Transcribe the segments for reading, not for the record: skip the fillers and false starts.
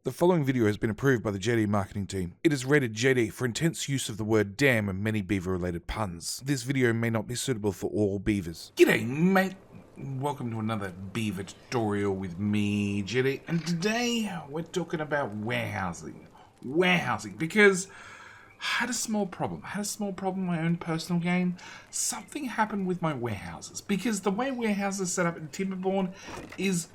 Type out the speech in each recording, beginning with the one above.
The following video has been approved by the JD marketing team. It is rated JD for intense use of the word damn and many beaver related puns. This video may not be suitable for all beavers. G'day mate, welcome to another beaver tutorial with me, JD, and today we're talking about warehousing. Because I had a small problem in my own personal game. Something happened with my warehouses, because the way warehouses set up in TimberBorn is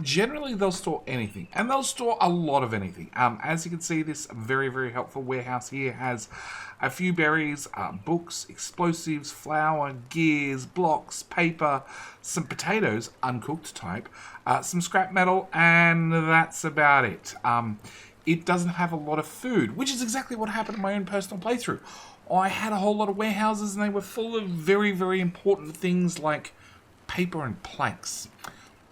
generally they'll store anything, and they'll store a lot of anything. As you can see, this very helpful warehouse here has a few berries, books, explosives, flour, gears, blocks, paper, some potatoes, uncooked type, some scrap metal, and that's about it. It doesn't have a lot of food, which is exactly what happened in my own personal playthrough. I had a whole lot of warehouses, and they were full of very important things like paper and planks,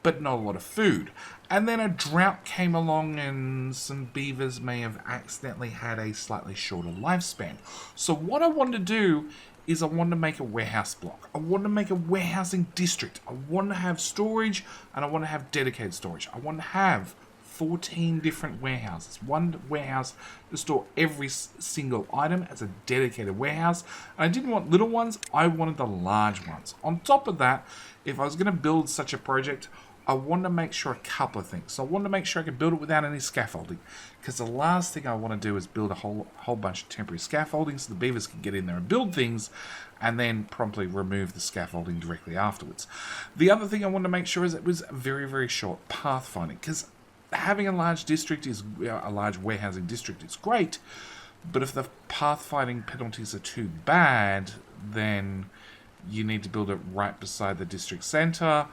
but not a lot of food. And then a drought came along and some beavers may have accidentally had a slightly shorter lifespan. So what I wanted to do is I wanted to make a warehouse block. I wanted to make a warehousing district. I wanted to have storage, and I wanted to have dedicated storage. I wanted to have 14 different warehouses. One warehouse to store every single item as a dedicated warehouse. And I didn't want little ones, I wanted the large ones. On top of that, if I was going to build such a project, I wanted to make sure a couple of things. So I wanted to make sure I could build it without any scaffolding, because the last thing I want to do is build a whole bunch of temporary scaffolding so the beavers can get in there and build things and then promptly remove the scaffolding directly afterwards. The other thing I wanted to make sure is it was very short pathfinding, because having a large district is a large warehousing district is great, but if the pathfinding penalties are too bad, then you need to build it right beside the district center.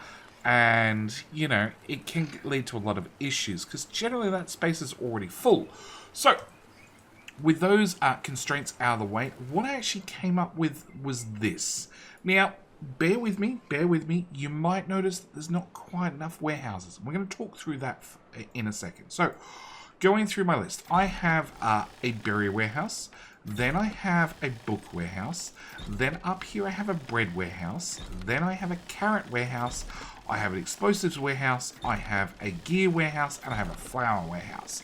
And, you know, it can lead to a lot of issues, because generally that space is already full. So, with those constraints out of the way, what I actually came up with was this. Now, bear with me. You might notice that there's not quite enough warehouses. We're going to talk through that in a second. So, going through my list, I have a berry warehouse. Then I have a book warehouse. Then up here I have a bread warehouse. Then I have a carrot warehouse. I have an explosives warehouse. I have a gear warehouse. And I have a flour warehouse.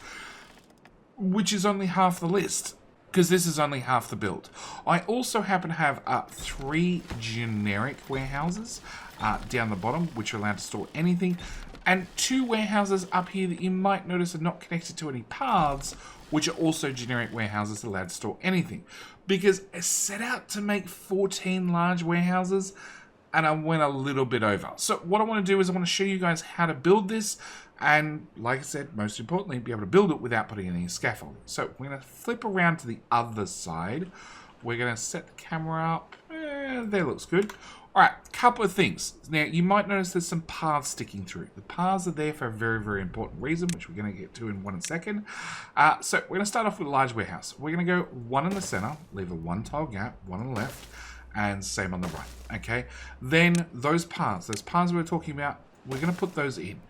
Which is only half the list, because this is only half the build. I also happen to have 3 generic warehouses down the bottom, which are allowed to store anything. And 2 warehouses up here that you might notice are not connected to any paths, which are also generic warehouses allowed to store anything. Because I set out to make 14 large warehouses, and I went a little bit over. So what I want to do is I want to show you guys how to build this, and like I said, most importantly, be able to build it without putting any scaffolding. So we're going to flip around to the other side. We're going to set the camera up. There looks good. Alright, a couple of things. Now, you might notice there's some paths sticking through. The paths are there for a very important reason, which we're going to get to in one second. So, we're going to start off with a large warehouse. We're going to go 1 in the center, leave a 1 tile gap, 1 on the left, and same on the right, okay? Then, those paths we were talking about, we're going to put those in.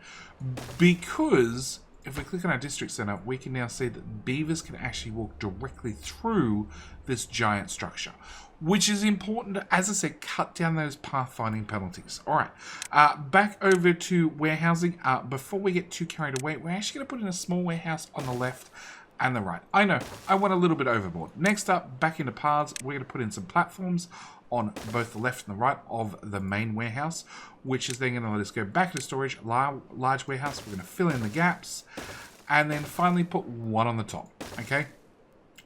Because if we click on our district center, we can now see that beavers can actually walk directly through this giant structure, which is important to, as I said, cut down those pathfinding penalties. All right, back over to warehousing. Before we get too carried away, we're actually going to put in a small warehouse on the left and the right. I know, I went a little bit overboard. Next up, back into paths, we're going to put in some platforms on both the left and the right of the main warehouse, which is then going to let us go back into storage, large warehouse. We're going to fill in the gaps, and then finally put 1 on the top, okay?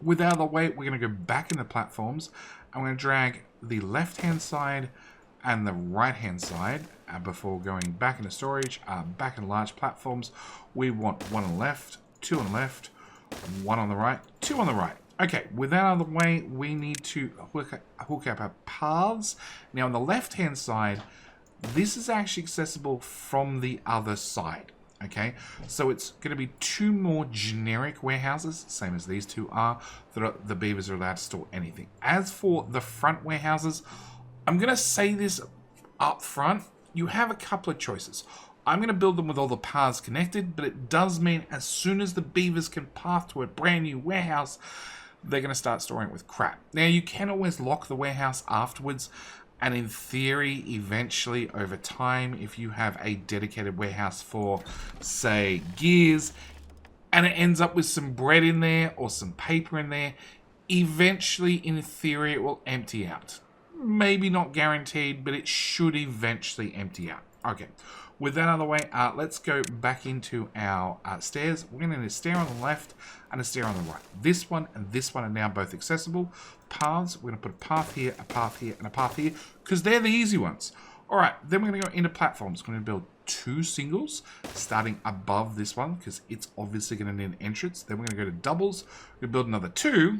With that out of the way, we're going to go back into platforms. I'm going to drag the left-hand side and the right-hand side before going back into storage, back in large platforms. We want 1 on the left, 2 on the left, 1 on the right, 2 on the right. Okay, with that out of the way, we need to hook up our paths. Now, on the left-hand side, this is actually accessible from the other side. Okay, so it's going to be 2 more generic warehouses, same as these 2 are, that the beavers are allowed to store anything. As for the front warehouses, I'm going to say this up front, you have a couple of choices. I'm going to build them with all the paths connected, but it does mean as soon as the beavers can path to a brand new warehouse, they're going to start storing it with crap. Now, you can always lock the warehouse afterwards, and in theory, eventually, over time, if you have a dedicated warehouse for, say, gears, and it ends up with some bread in there or some paper in there, eventually, in theory, it will empty out. Maybe not guaranteed, but it should eventually empty out. Okay, with that out of the way, let's go back into our stairs. We're going to need a stair on the left and a stair on the right. This one and this one are now both accessible. Paths, we're going to put a path here, a path here, and a path here, because they're the easy ones. All right, then we're going to go into platforms. We're going to build 2 singles, starting above this one, because it's obviously going to need an entrance. Then we're going to go to doubles. We're going to build another 2.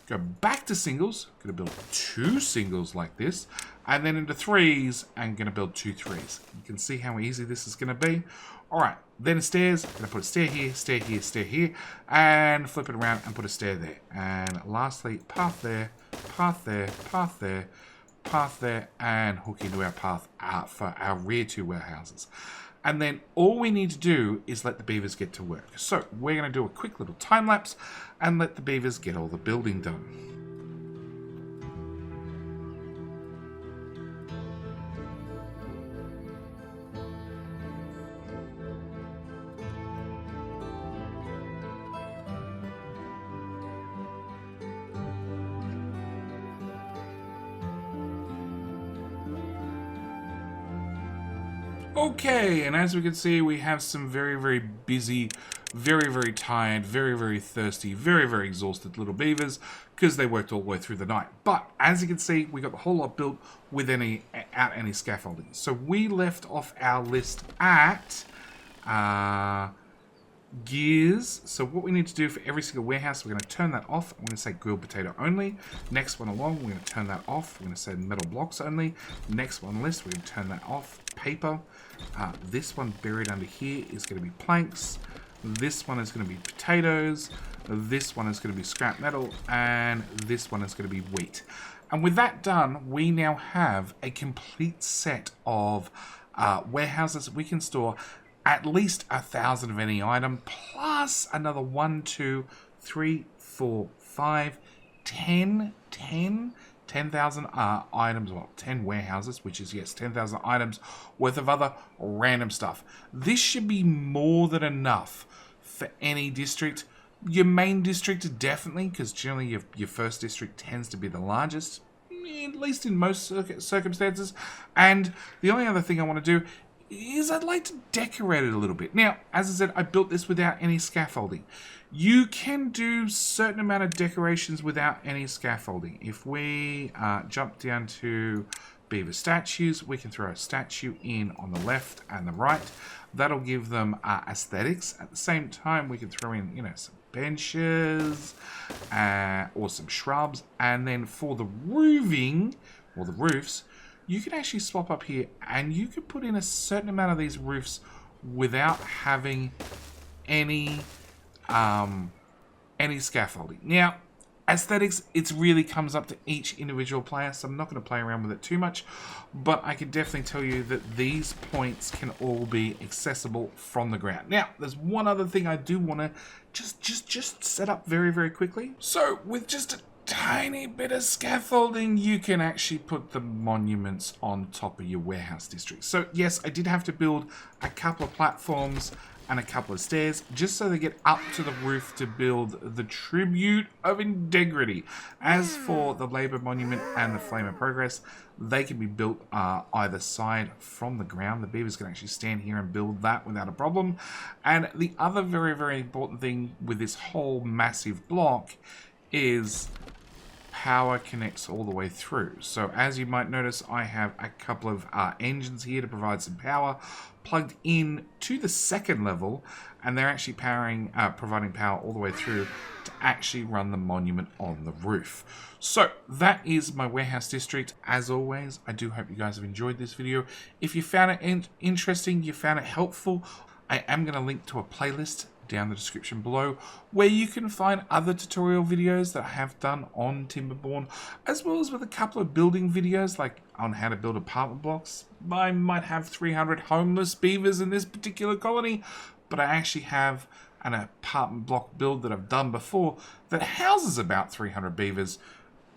Go back to singles. Going to build 2 singles like this. And then into 3s, and going to build 2 3s. You can see how easy this is going to be. All right, then stairs. I'm going to put a stair here, stair here, stair here, and flip it around and put a stair there. And lastly, path there, path there, path there, path there, and hook into our path for our rear 2 warehouses. And then all we need to do is let the beavers get to work. So we're going to do a quick little time lapse and let the beavers get all the building done. Okay, and as we can see, we have some very, very busy, very, very tired, very, very thirsty, very, very exhausted little beavers because they worked all the way through the night. But as you can see, we got the whole lot built without any scaffolding. So we left off our list at gears. So what we need to do for every single warehouse, we're going to turn that off. I'm going to say grilled potato only. Next one along, we're going to turn that off. We're going to say metal blocks only. Next one on the list, we're going to turn that off. Paper. This one buried under here is going to be planks. This one is going to be potatoes. This one is going to be scrap metal. And this one is going to be wheat. And with that done, we now have a complete set of warehouses. We can store at least 1,000 of any item, plus another 1, 2, 3, 4, 5, 10,000 items, well, 10 warehouses, which is, yes, 10,000 items worth of other random stuff. This should be more than enough for any district. Your main district, definitely, because generally your first district tends to be the largest, at least in most circumstances. And the only other thing I want to do is I'd like to decorate it a little bit. Now, as I said, I built this without any scaffolding. You can do certain amount of decorations without any scaffolding. If we jump down to beaver statues, we can throw a statue in on the left and the right. That'll give them aesthetics. At the same time, we can throw in, you know, some benches or some shrubs. And then for the roofing, or the roofs, you can actually swap up here and you can put in a certain amount of these roofs without having any scaffolding. Now, aesthetics, it really comes up to each individual player, so I'm not going to play around with it too much, but I can definitely tell you that these points can all be accessible from the ground. Now, there's one other thing I do want to just set up very, very quickly. So, with just a tiny bit of scaffolding, you can actually put the monuments on top of your warehouse district. So yes, I did have to build a couple of platforms and a couple of stairs just so they get up to the roof to build the tribute of integrity. As for the labor monument and the flame of progress, they can be built either side from the ground. The beavers can actually stand here and build that without a problem. And the other very, very important thing with this whole massive block is power connects all the way through. So as you might notice, I have a couple of engines here to provide some power plugged in to the second level, and they're actually providing power all the way through to actually run the monument on the roof. So that is my warehouse district. As always, I do hope you guys have enjoyed this video. If you found it interesting, you found it helpful, I am going to link to a playlist down the description below where you can find other tutorial videos that I have done on TimberBorn, as well as with a couple of building videos like on how to build apartment blocks. I might have 300 homeless beavers in this particular colony, but I actually have an apartment block build that I've done before that houses about 300 beavers,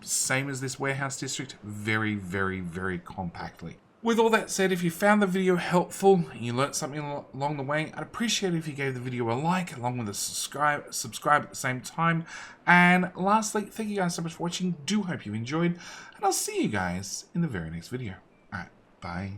same as this warehouse district, very, very, very compactly. With all that said, if you found the video helpful and you learnt something along the way, I'd appreciate it if you gave the video a like along with a subscribe at the same time. And lastly, thank you guys so much for watching. Do hope you enjoyed, and I'll see you guys in the very next video. Alright, bye.